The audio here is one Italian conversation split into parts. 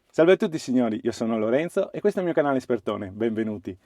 Salve a tutti signori, io sono Lorenzo e questo è il mio canale Espertone, benvenuti.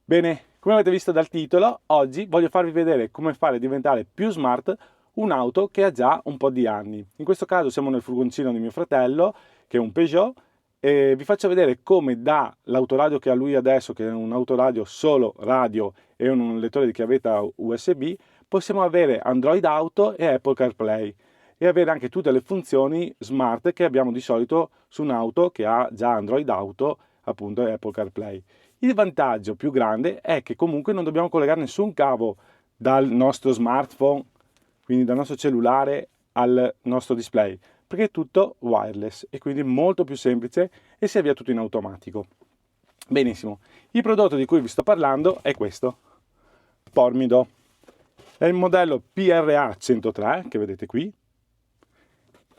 Bene, come avete visto dal titolo, oggi voglio farvi vedere come fare diventare più smart un'auto che ha già un po' di anni. In questo caso siamo nel furgoncino di mio fratello, che è un Peugeot, e vi faccio vedere come dall'autoradio che ha lui adesso, che è un autoradio solo radio e un lettore di chiavetta USB, possiamo avere Android Auto e Apple CarPlay e avere anche tutte le funzioni smart che abbiamo di solito su un'auto che ha già Android Auto, appunto, e Apple CarPlay. Il vantaggio più grande è che comunque non dobbiamo collegare nessun cavo dal nostro smartphone, quindi dal nostro cellulare al nostro display, perché è tutto wireless e quindi molto più semplice e si avvia tutto in automatico. Benissimo, il prodotto di cui vi sto parlando è questo, Pormido. È il modello PRA 103 che vedete qui.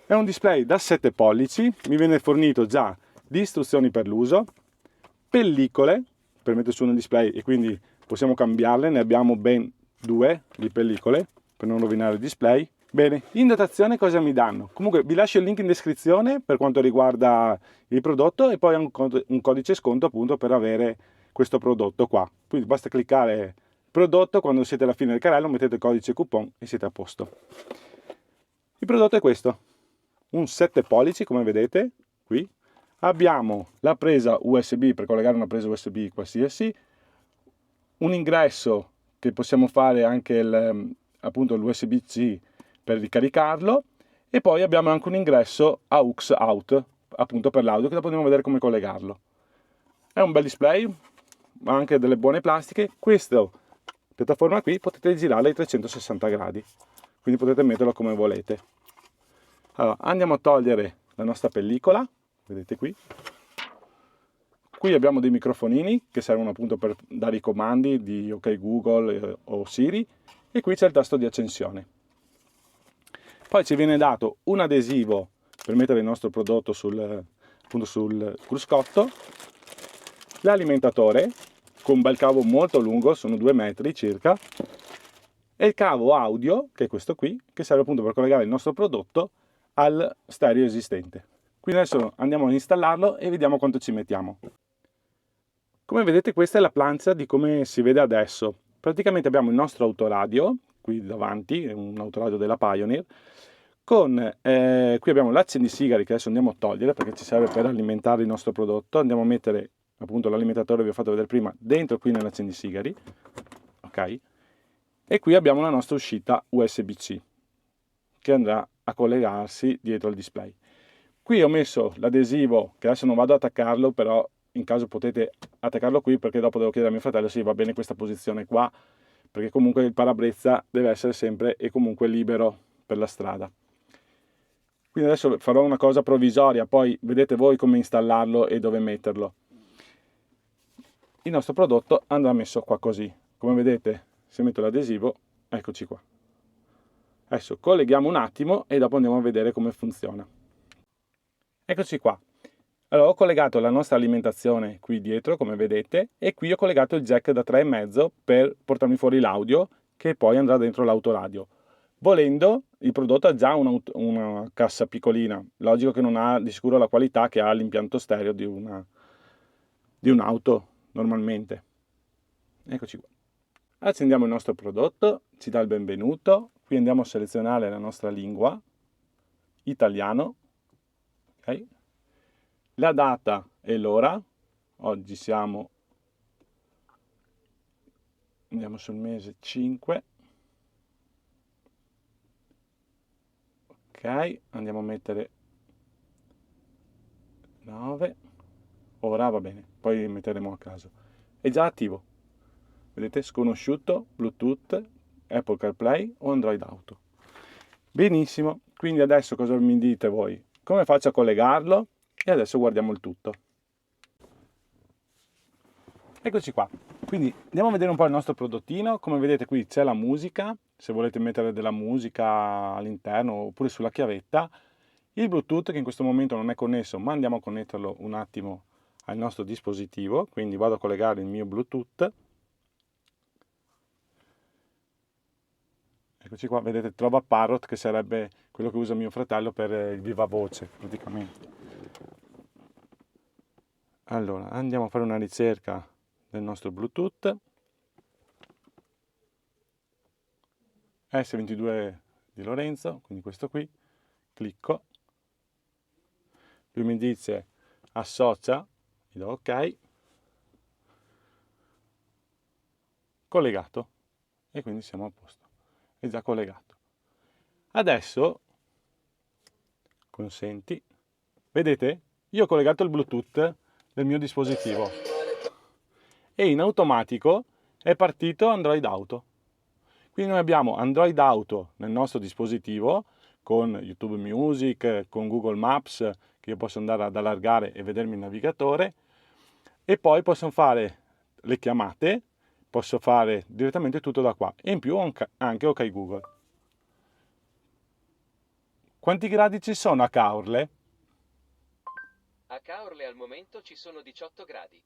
È un display da 7 pollici, mi viene fornito già di istruzioni per l'uso, pellicole per mettere su un display e quindi possiamo cambiarle, ne abbiamo ben 2 di pellicole per non rovinare il display. Bene, in dotazione cosa mi danno? Comunque vi lascio il link in descrizione per quanto riguarda il prodotto e poi un codice sconto appunto per avere questo prodotto qua. Quindi basta cliccare prodotto, quando siete alla fine del carrello mettete il codice coupon e siete a posto. Il prodotto è questo. Un 7 pollici come vedete qui, abbiamo la presa USB per collegare una presa USB qualsiasi, un ingresso che possiamo fare anche appunto l'USB-C per ricaricarlo e poi abbiamo anche un ingresso AUX out appunto per l'audio che dopo andiamo a vedere come collegarlo. È un bel display, ma anche delle buone plastiche. Questa piattaforma qui potete girarla ai 360 gradi, quindi potete metterlo come volete. Allora, andiamo a togliere la nostra pellicola, vedete qui. Qui abbiamo dei microfonini che servono appunto per dare i comandi di OK Google o Siri e qui c'è il tasto di accensione. Poi ci viene dato un adesivo per mettere il nostro prodotto appunto sul cruscotto, l'alimentatore con un bel cavo molto lungo, sono 2 metri circa, e il cavo audio, che è questo qui, che serve appunto per collegare il nostro prodotto al stereo esistente. Quindi adesso andiamo a installarlo e vediamo quanto ci mettiamo. Come vedete questa è la plancia di come si vede adesso. Praticamente abbiamo il nostro autoradio, qui davanti, è un autoradio della Pioneer, qui abbiamo l'accendisigari che adesso andiamo a togliere perché ci serve per alimentare il nostro prodotto. Andiamo a mettere appunto l'alimentatore che vi ho fatto vedere prima dentro qui nell'accendisigari, ok? E qui abbiamo la nostra uscita USB-C che andrà a collegarsi dietro al display. Qui ho messo l'adesivo che adesso non vado ad attaccarlo, però in caso potete attaccarlo qui perché dopo devo chiedere a mio fratello se va bene questa posizione qua, perché comunque il parabrezza deve essere sempre e comunque libero per la strada. Quindi adesso farò una cosa provvisoria, poi vedete voi come installarlo e dove metterlo. Il nostro prodotto andrà messo qua così. Come vedete, se metto l'adesivo, eccoci qua. Adesso colleghiamo un attimo e dopo andiamo a vedere come funziona. Eccoci qua. Allora, ho collegato la nostra alimentazione qui dietro, come vedete, e qui ho collegato il jack da 3,5 per portarmi fuori l'audio, che poi andrà dentro l'autoradio. Volendo, il prodotto ha già una cassa piccolina, logico che non ha di sicuro la qualità che ha l'impianto stereo di un'auto normalmente. Eccoci qua. Accendiamo il nostro prodotto, ci dà il benvenuto, qui andiamo a selezionare la nostra lingua, italiano, ok? La data e l'ora, oggi andiamo sul mese 5, ok, andiamo a mettere 9, ora va bene, poi metteremo a caso. È già attivo, vedete, sconosciuto, Bluetooth, Apple CarPlay o Android Auto. Benissimo, quindi adesso cosa mi dite voi? Come faccio a collegarlo? E adesso guardiamo il tutto. Eccoci qua, quindi andiamo a vedere un po' il nostro prodottino. Come vedete qui c'è la musica, se volete mettere della musica all'interno oppure sulla chiavetta, il Bluetooth che in questo momento non è connesso, ma andiamo a connetterlo un attimo al nostro dispositivo, quindi vado a collegare il mio Bluetooth. Eccoci qua, vedete, trova Parrot, che sarebbe quello che usa mio fratello per il viva voce, praticamente. Allora, andiamo a fare una ricerca del nostro Bluetooth. S22 di Lorenzo, quindi questo qui. Clicco. Lui mi dice associa, gli do ok. Collegato. E quindi siamo a posto. È già collegato. Adesso, consenti, vedete? Io ho collegato il Bluetooth del mio dispositivo e in automatico è partito Android Auto. Quindi noi abbiamo Android Auto nel nostro dispositivo con YouTube Music, con Google Maps, che io posso andare ad allargare e vedermi il navigatore, e poi posso fare le chiamate, posso fare direttamente tutto da qua, e in più ho anche OK Google. Quanti gradi ci sono a Caorle? A Caorle al momento ci sono 18 gradi.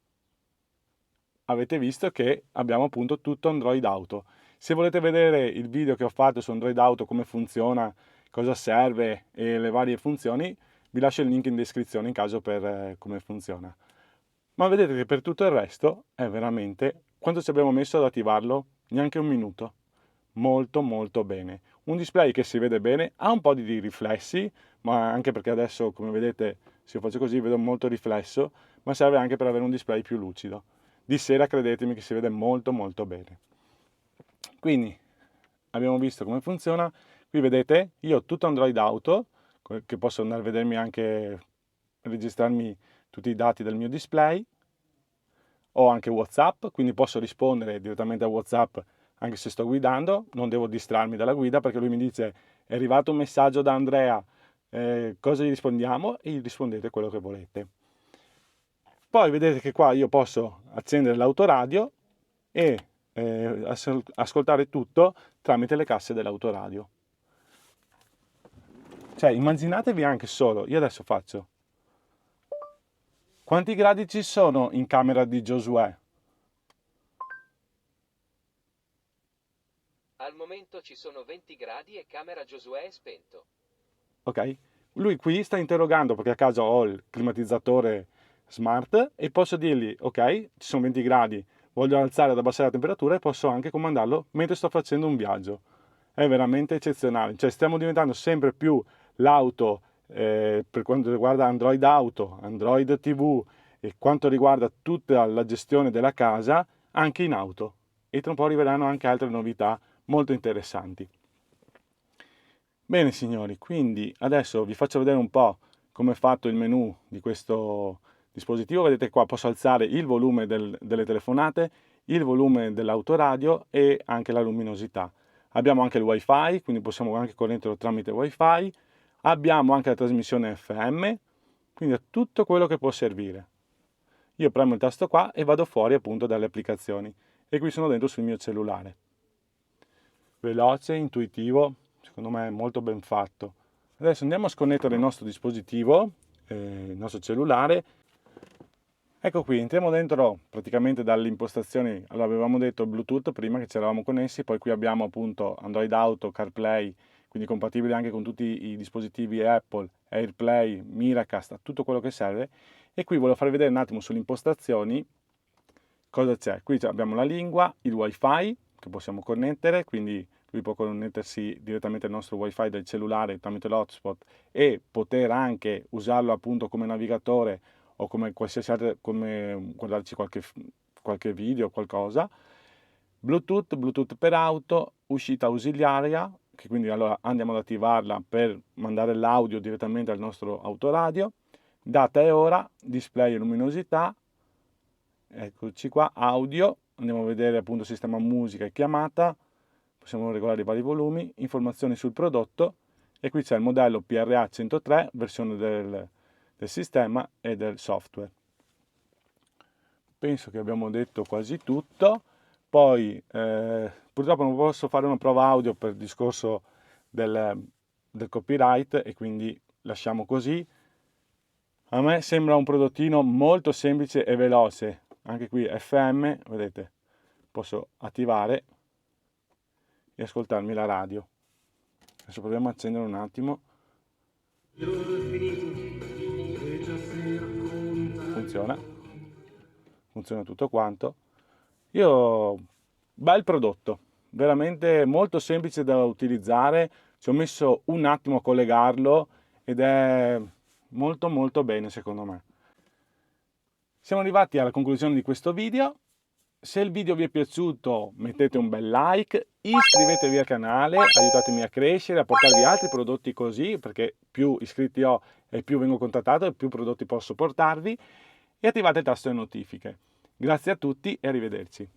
Avete visto che abbiamo appunto tutto Android Auto. Se volete vedere il video che ho fatto su Android Auto, come funziona, cosa serve e le varie funzioni, vi lascio il link in descrizione in caso per come funziona. Ma vedete che per tutto il resto è veramente, quanto ci abbiamo messo ad attivarlo? Neanche un minuto. Molto molto bene. Un display che si vede bene, ha un po' di riflessi, ma anche perché adesso, come vedete, se io faccio così vedo molto riflesso, ma serve anche per avere un display più lucido. Di sera credetemi che si vede molto molto bene. Quindi abbiamo visto come funziona. Qui vedete, io ho tutto Android Auto, che posso andare a vedermi anche, registrarmi tutti i dati del mio display. Ho anche WhatsApp, quindi posso rispondere direttamente a WhatsApp anche se sto guidando, non devo distrarmi dalla guida perché lui mi dice è arrivato un messaggio da Andrea, cosa gli rispondiamo? E gli rispondete quello che volete. Poi vedete che qua io posso accendere l'autoradio e ascoltare tutto tramite le casse dell'autoradio. Cioè, immaginatevi anche solo, io adesso faccio. Quanti gradi ci sono in camera di Giosuè? Al momento ci sono 20 gradi e camera Giosuè è spento. Ok? Lui qui sta interrogando perché a casa ho il climatizzatore smart e posso dirgli, ok, ci sono 20 gradi, voglio alzare ed abbassare la temperatura e posso anche comandarlo mentre sto facendo un viaggio. È veramente eccezionale, cioè stiamo diventando sempre più l'auto per quanto riguarda Android Auto, Android TV e quanto riguarda tutta la gestione della casa anche in auto. E tra un po' arriveranno anche altre novità molto interessanti. Bene signori, quindi adesso vi faccio vedere un po' come è fatto il menu di questo dispositivo. Vedete qua posso alzare il volume delle telefonate, il volume dell'autoradio e anche la luminosità. Abbiamo anche il wifi, quindi possiamo anche connetterlo tramite wifi. Abbiamo anche la trasmissione FM, quindi è tutto quello che può servire. Io premo il tasto qua e vado fuori appunto dalle applicazioni. E qui sono dentro sul mio cellulare. Veloce, intuitivo, secondo me è molto ben fatto. Adesso andiamo a sconnettere il nostro dispositivo, il nostro cellulare. Ecco qui, entriamo dentro praticamente dalle impostazioni, allora avevamo detto Bluetooth prima che ci eravamo connessi, poi qui abbiamo appunto Android Auto, CarPlay, quindi compatibile anche con tutti i dispositivi Apple, AirPlay, Miracast, tutto quello che serve. E qui volevo farvi vedere un attimo sulle impostazioni cosa c'è. Qui abbiamo la lingua, il wifi che possiamo connettere, quindi lui può connettersi direttamente al nostro wifi del cellulare tramite l'hotspot e poter anche usarlo appunto come navigatore o come qualsiasi altro, come guardarci qualche video o qualcosa. Bluetooth per auto, uscita ausiliaria, che quindi allora andiamo ad attivarla per mandare l'audio direttamente al nostro autoradio, data e ora, display e luminosità, eccoci qua, audio, andiamo a vedere appunto sistema musica e chiamata, possiamo regolare i vari volumi, informazioni sul prodotto e qui c'è il modello PRA 103, versione del sistema e del software. Penso che abbiamo detto quasi tutto, poi purtroppo non posso fare una prova audio per il discorso del copyright e quindi lasciamo così. A me sembra un prodottino molto semplice e veloce, anche qui FM, vedete, posso attivare e ascoltarmi la radio. Adesso proviamo a accendere un attimo. Funziona tutto quanto. Bel prodotto, veramente molto semplice da utilizzare, ci ho messo un attimo a collegarlo ed è molto molto bene secondo me. Siamo arrivati alla conclusione di questo video. Se il video vi è piaciuto mettete un bel like, iscrivetevi al canale, aiutatemi a crescere, a portarvi altri prodotti così, perché più iscritti ho e più vengo contattato e più prodotti posso portarvi, e attivate il tasto delle notifiche. Grazie a tutti e arrivederci.